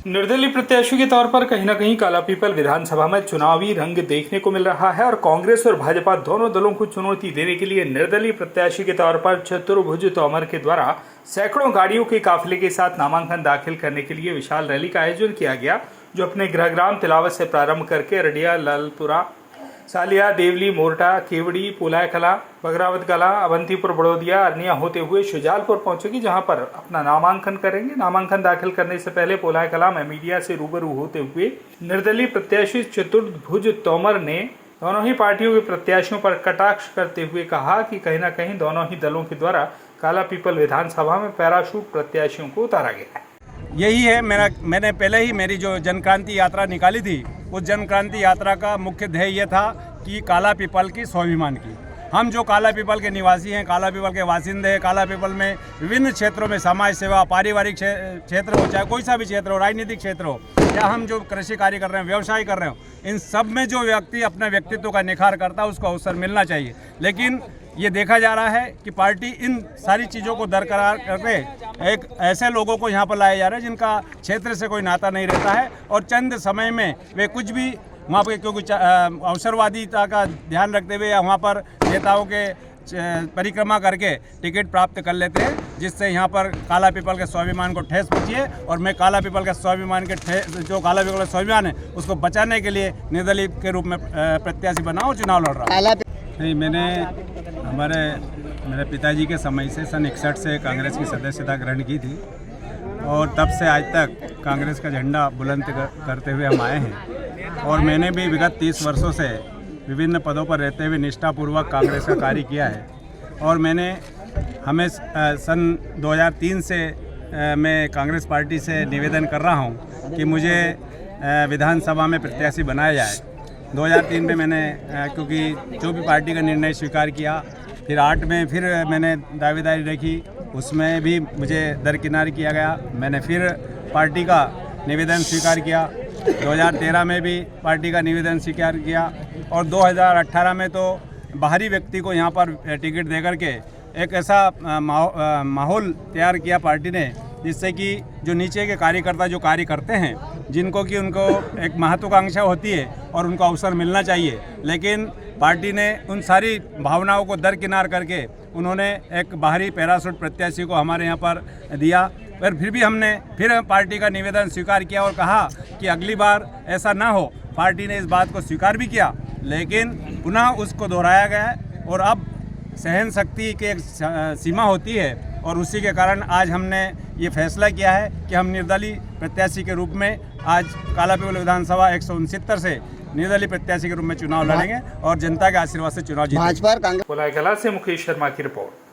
निर्दलीय प्रत्याशी के तौर पर कहीं न कहीं कालापीपल विधानसभा में चुनावी रंग देखने को मिल रहा है और कांग्रेस और भाजपा दोनों दलों को चुनौती देने के लिए निर्दलीय प्रत्याशी के तौर पर चतुर्भुज तोमर के द्वारा सैकड़ों गाड़ियों के काफिले के साथ नामांकन दाखिल करने के लिए विशाल रैली का आयोजन किया गया, जो अपने गृहग्राम तिलावत से प्रारंभ करके रडिया, लालपुरा, सालिया, देवली, मोरटा, केवड़ी, पोलाय कला, बगरावत कला, अवंतीपुर, बड़ौदिया, अरनिया होते हुए शुजालपुर पहुंचेगी, जहां पर अपना नामांकन करेंगे। नामांकन दाखिल करने से पहले पोलाय कला में मीडिया से रूबरू होते हुए निर्दलीय प्रत्याशी चतुर्भुज तोमर ने दोनों ही पार्टियों के प्रत्याशियों पर कटाक्ष करते हुए कहा कि कहीं न कहीं दोनों ही दलों के द्वारा कालापीपल विधानसभा में पैराशूट प्रत्याशियों को उतारा गया है। यही है मैंने पहले ही मेरी जो जनक्रांति यात्रा निकाली थी, उस जनक्रांति यात्रा का मुख्य ध्येय ये था कि कालापीपल की स्वाभिमान की। हम जो कालापीपल के निवासी हैं, कालापीपल के वासिंदे हैं, कालापीपल में विभिन्न क्षेत्रों में समाज सेवा, पारिवारिक क्षेत्र हो, चाहे कोई सा भी क्षेत्र हो, राजनीतिक क्षेत्र हो, या हम जो कृषि कार्य कर रहे हैं, व्यवसाय कर रहे हो, इन सब में जो व्यक्ति अपने व्यक्तित्व का निखार करता है उसको अवसर मिलना चाहिए। लेकिन ये देखा जा रहा है कि पार्टी इन सारी चीज़ों को दरकरार करके एक ऐसे लोगों को यहाँ पर लाया जा रहा है जिनका क्षेत्र से कोई नाता नहीं रहता है और चंद समय में वे कुछ भी वहाँ पर क्योंकि अवसरवादिता का ध्यान रखते हुए या वहाँ पर नेताओं के परिक्रमा करके टिकट प्राप्त कर लेते हैं, जिससे यहाँ पर कालापीपल के स्वाभिमान को ठेस पहुँची है। और मैं कालापीपल के स्वाभिमान के जो कालापीपल का स्वाभिमान है उसको बचाने के लिए निर्दलीय के रूप में प्रत्याशी बना और चुनाव लड़ रहा हूँ। नहीं, मेरे पिताजी के समय से सन 61 से कांग्रेस की सदस्यता ग्रहण की थी और तब से आज तक कांग्रेस का झंडा बुलंद करते हुए हम आए हैं। और मैंने भी विगत 30 वर्षों से विभिन्न पदों पर रहते हुए निष्ठापूर्वक कांग्रेस का कार्य किया है। और मैंने हमें सन 2003 से मैं कांग्रेस पार्टी से निवेदन कर रहा हूं कि मुझे विधानसभा में प्रत्याशी बनाया जाए। 2003 में मैंने क्योंकि जो भी पार्टी का निर्णय स्वीकार किया, फिर 8 में फिर मैंने दावेदारी रखी, उसमें भी मुझे दरकिनार किया गया। मैंने फिर पार्टी का निवेदन स्वीकार किया, 2013 में भी पार्टी का निवेदन स्वीकार किया और 2018 में तो बाहरी व्यक्ति को यहाँ पर टिकट दे करके एक ऐसा माहौल तैयार किया पार्टी ने, जिससे कि जो नीचे के कार्यकर्ता जो कार्य करते हैं, जिनको कि उनको एक महत्वाकांक्षा होती है और उनको अवसर मिलना चाहिए, लेकिन पार्टी ने उन सारी भावनाओं को दरकिनार करके उन्होंने एक बाहरी पैराशूट प्रत्याशी को हमारे यहाँ पर दिया। पर फिर भी हमने फिर पार्टी का निवेदन स्वीकार किया और कहा कि अगली बार ऐसा ना हो। पार्टी ने इस बात को स्वीकार भी किया, लेकिन पुनः उसको दोहराया गया है और अब सहन शक्ति की एक सीमा होती है और उसी के कारण आज हमने ये फैसला किया है कि हम निर्दलीय प्रत्याशी के रूप में आज कालापीपल विधानसभा 169 से निर्दलीय प्रत्याशी के रूप में चुनाव लड़ेंगे और जनता के आशीर्वाद से चुनाव जीतेंगे। पोलाय कला से मुकेश शर्मा की रिपोर्ट।